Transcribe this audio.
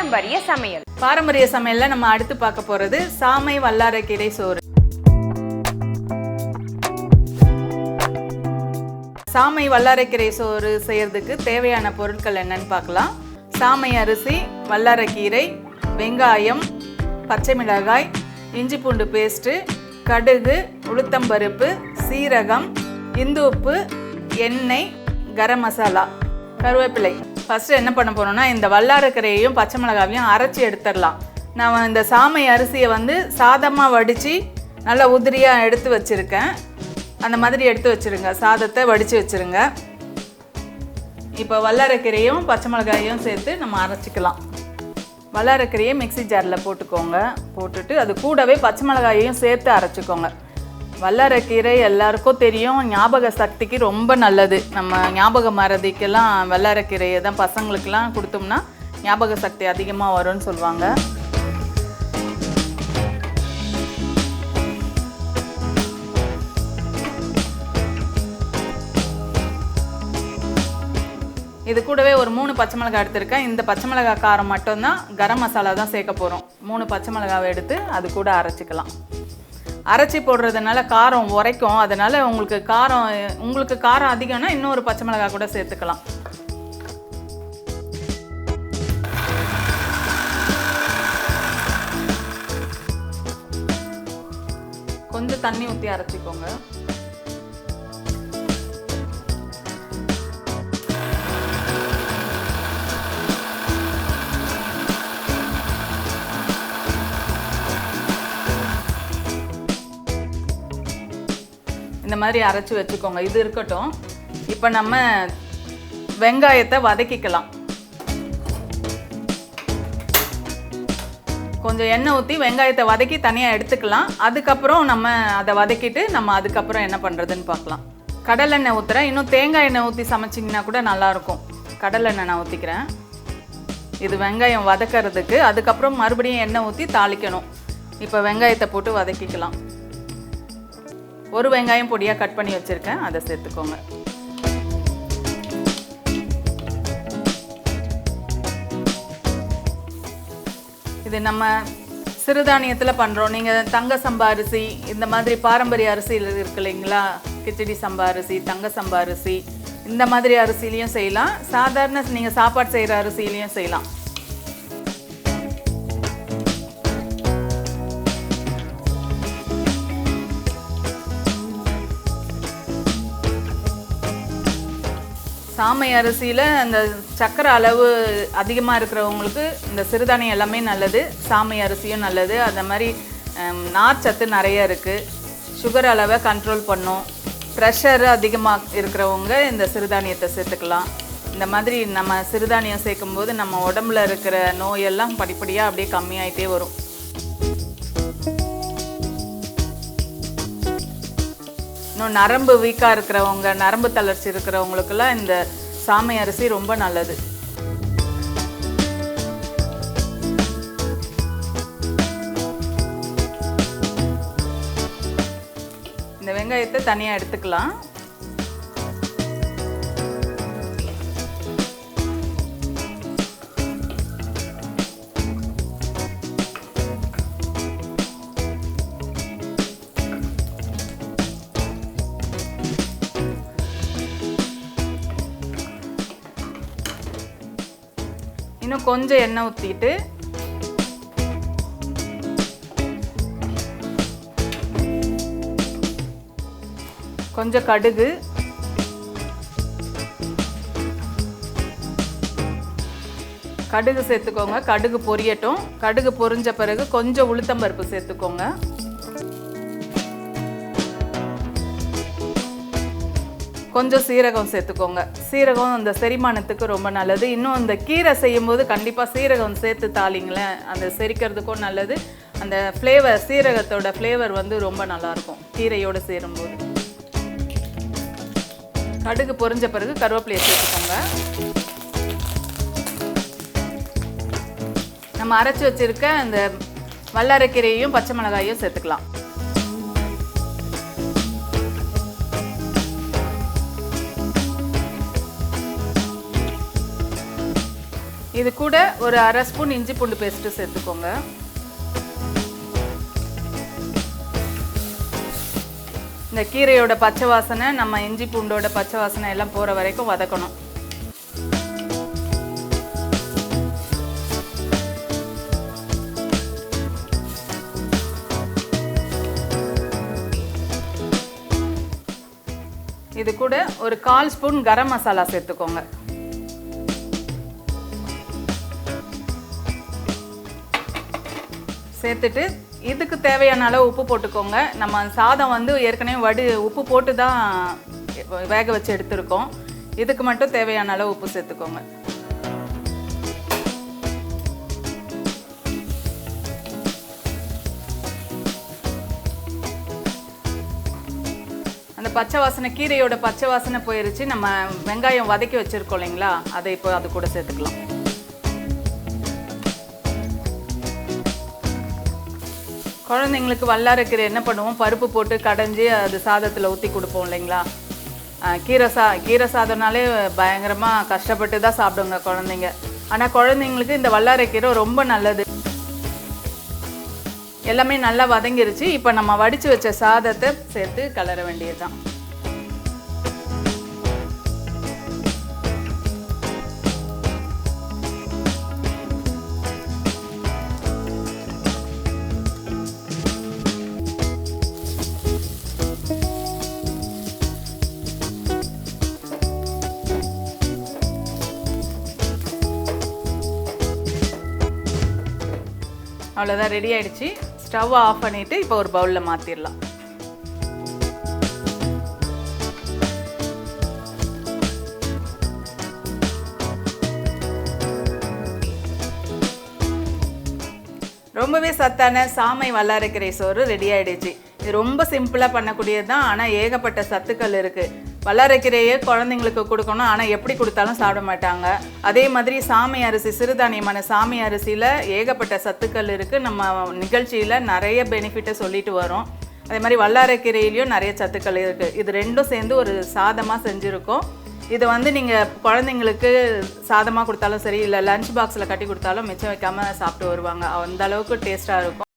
பாரம்பரிய சமையல். பாரம்பரிய சமையல்ல நம்ம அடுத்து பார்க்க போறது சாமை வல்லாரக்கீரை சோறு. சாமை வல்லாரக்கீரை சோறு செய்யறதுக்கு தேவையான பொருட்கள் என்னன்னு பார்க்கலாம். சாமை அரிசி, வல்லாரக்கீரை, வெங்காயம், பச்சை மிளகாய், இஞ்சி பூண்டு பேஸ்ட்டு, கடுகு, உளுத்தம்பருப்பு, சீரகம், இந்து உப்பு, எண்ணெய், கரம் மசாலா, கருவேப்பிலை. ஃபஸ்ட்டு என்ன பண்ண போகிறோம்னா, இந்த வல்லாரக்கீரையையும் பச்சை மிளகாவையும் அரைச்சி எடுத்துடலாம். நான் இந்த சாமை அரிசியை சாதமாக வடித்து நல்லா உதிரியாக எடுத்து வச்சுருக்கேன். அந்த மாதிரி எடுத்து வச்சுருங்க, சாதத்தை வடித்து வச்சுருங்க. இப்போ வல்லாரக்கீரையும் பச்சை மிளகாயும் சேர்த்து நம்ம அரைச்சிக்கலாம். வல்லாரக்கீரையை மிக்ஸி ஜாரில் போட்டுக்கோங்க. போட்டுட்டு அது கூடவே பச்சை மிளகாயையும் சேர்த்து அரைச்சிக்கோங்க. வல்லாரக்கீரை எல்லாருக்கும் தெரியும், ஞாபக சக்திக்கு ரொம்ப நல்லது. நம்ம ஞாபக மறதிக்கெல்லாம் வல்லாரக்கீரையை தான் பசங்களுக்கெல்லாம் கொடுத்தோம்னா ஞாபக சக்தி அதிகமாக வரும்னு சொல்லுவாங்க. இது கூடவே ஒரு 3 பச்சை மிளகாய் எடுத்திருக்கேன். இந்த பச்சை மிளகாய் காரம் மட்டும்தான், கரம் மசாலா தான் சேர்க்க போகிறோம். 3 பச்சை மிளகாவை எடுத்து அது கூட அரைச்சிக்கலாம். அரைச்சி போடுறதுனால காரம் உரைக்கும். அதனால் உங்களுக்கு காரம் அதிகம்னா இன்னொரு பச்சை மிளகாய் கூட சேர்த்துக்கலாம். கொஞ்சம் தண்ணி ஊற்றி அரைச்சிக்கோங்க. இந்த மாதிரி அரைச்சி வச்சுக்கோங்க. இது இருக்கட்டும். இப்போ நம்ம வெங்காயத்தை வதக்கிக்கலாம். கொஞ்சம் எண்ணெய் ஊற்றி வெங்காயத்தை வதக்கி தனியாக எடுத்துக்கலாம். அதுக்கப்புறம் நம்ம அதை வதக்கிட்டு நம்ம அதுக்கப்புறம் என்ன பண்ணுறதுன்னு பார்க்கலாம். கடலெண்ணெய் ஊற்றுறேன். இன்னும் தேங்காய் எண்ணெய் ஊற்றி சமைச்சிங்கன்னா கூட நல்லாயிருக்கும். கடலெண்ணெய் நான் ஊற்றிக்கிறேன். இது வெங்காயம் வதக்கிறதுக்கு. அதுக்கப்புறம் மறுபடியும் எண்ணெய் ஊற்றி தாளிக்கணும். இப்போ வெங்காயத்தை போட்டு வதக்கிக்கலாம். ஒரு வெங்காயம் பொடியாக கட் பண்ணி வச்சுருக்கேன், அதை சேர்த்துக்கோங்க. இது நம்ம சிறுதானியத்தில் பண்ணுறோம். நீங்கள் தங்க சம்பா அரிசி, இந்த மாதிரி பாரம்பரிய அரிசியில் இருக்கு இல்லைங்களா, கிச்சடி சம்பா அரிசி, தங்க சம்பா அரிசி, இந்த மாதிரி அரிசிலையும் செய்யலாம். சாதாரண நீங்கள் சாப்பாடு செய்கிற அரிசிலையும் செய்யலாம். சாமை அரிசியில் அந்த சர்க்கரை அளவு அதிகமாக இருக்கிறவங்களுக்கு இந்த சிறுதானியம் எல்லாமே நல்லது. சாமை அரிசியும் நல்லது. அந்த மாதிரி நார் சத்து நிறைய இருக்குது. சுகர் அளவை கண்ட்ரோல் பண்ணும். ப்ரெஷர் அதிகமாக இருக்கிறவங்க இந்த சிறுதானியத்தை சேர்த்துக்கலாம். இந்த மாதிரி நம்ம சிறுதானியம் சேர்க்கும்போது நம்ம உடம்புல இருக்கிற நோயெல்லாம் படிப்படியாக அப்படியே கம்மியாயிட்டே வரும். இன்னும் நரம்பு வீக்காக இருக்கிறவங்க, நரம்பு தளர்ச்சி இருக்கிறவங்களுக்கெல்லாம் இந்த சாமை அரிசி ரொம்ப நல்லது. இந்த வெங்காயத்தை தனியாக எடுத்துக்கலாம். இன்னும் கொஞ்சம் எண்ணெய் ஊற்றிட்டு கொஞ்சம் கடுகு, கடுகு சேர்த்துக்கோங்க. கடுகு பொரியட்டும். கடுகு பொரிஞ்ச பிறகு கொஞ்சம் உளுத்தம்பருப்பு சேர்த்துக்கோங்க. கொஞ்சம் சீரகம் சேர்த்துக்கோங்க. சீரகம் அந்த செரிமானத்துக்கு ரொம்ப நல்லது. இன்னும் இந்த கீரை செய்யும்போது கண்டிப்பாக சீரகம் சேர்த்து தாளிங்களேன், அந்த செரிக்கிறதுக்கும் நல்லது. அந்த ஃப்ளேவர், சீரகத்தோட ஃப்ளேவர் ரொம்ப நல்லாயிருக்கும் கீரையோடு சேரும்போது. கடுகு பொரிஞ்ச பிறகு கருவேப்பிலையை சேர்த்துக்கோங்க. நம்ம அரைச்சி வச்சுருக்க அந்த வல்லாரக்கீரையையும் பச்சை மிளகாயையும் சேர்த்துக்கலாம். இது கூட ஒரு அரை ஸ்பூன் இஞ்சி பூண்டு பேஸ்ட்டு சேர்த்துக்கோங்க. இந்த கீரையோட பச்சை வாசனை, நம்ம இஞ்சி பூண்டோட பச்சை வாசனை எல்லாம் போகிற வரைக்கும் வதக்கணும். இது கூட ஒரு 1/4 ஸ்பூன் கரம் மசாலா சேர்த்துக்கோங்க. சேர்த்துட்டு இதுக்கு தேவையான அளவு உப்பு போட்டுக்கோங்க. நம்ம சாதம் வந்து ஏற்கனவே உப்பு போட்டு தான் வேக வச்சு எடுத்துருக்கோம். இதுக்கு மட்டும் தேவையான அளவு உப்பு சேர்த்துக்கோங்க. அந்த பச்சை வாசனை, கீரையோட பச்சை வாசனை போயிருச்சு. நம்ம வெங்காயம் வதக்கி வச்சுருக்கோம் இல்லைங்களா, அதை இப்போ அது கூட சேர்த்துக்கலாம். குழந்தைங்களுக்கு வல்லாரைக்கீரை என்ன பண்ணுவோம், பருப்பு போட்டு கடைஞ்சி அது சாதத்தில் ஊற்றி கொடுப்போம் இல்லைங்களா. கீரை சாதம்னாலே பயங்கரமாக கஷ்டப்பட்டு தான் சாப்பிடுங்க குழந்தைங்க. ஆனால் குழந்தைங்களுக்கு இந்த வல்லாரைக்கீரை ரொம்ப நல்லது. எல்லாமே நல்லா வதங்கிருச்சு. இப்போ நம்ம வடித்து வச்ச சாதத்தை சேர்த்து கலர வேண்டியது தான். அவ்வளோதான், ரெடி ஆகிடுச்சு. ஸ்டவ் ஆஃப் பண்ணிவிட்டு இப்போ ஒரு பவுலில் மாற்றிடலாம். ரொம்பவே சத்தான சாமை வல்லாரைக்கீரை சோறு ரெடி ஆகிடுச்சு. இது ரொம்ப சிம்பிளாக பண்ணக்கூடியது தான், ஆனால் ஏகப்பட்ட சத்துக்கள் இருக்குது. வல்லாரைக்கீரையே குழந்தைங்களுக்கு கொடுக்கணும், ஆனால் எப்படி கொடுத்தாலும் சாப்பிட மாட்டாங்க. அதே மாதிரி சாமை அரிசி, சிறுதானியமான சாமை அரிசியில் ஏகப்பட்ட சத்துக்கள் இருக்குது. நம்ம நிகழ்ச்சியில் நிறைய பெனிஃபிட்டை சொல்லிட்டு வரோம். அதே மாதிரி வல்லாரைக்கீரையிலையும் நிறைய சத்துக்கள் இருக்குது. இது ரெண்டும் சேர்ந்து ஒரு சாதமாக செஞ்சுருக்கோம். இதை வந்து நீங்கள் குழந்தைங்களுக்கு சாதமாக கொடுத்தாலும் சரி, இல்லை லஞ்ச் பாக்ஸில் கட்டி கொடுத்தாலும் மிச்சம் வைக்காமல் சாப்பிட்டு வருவாங்க. அந்த அளவுக்கு டேஸ்ட்டாக இருக்கும்.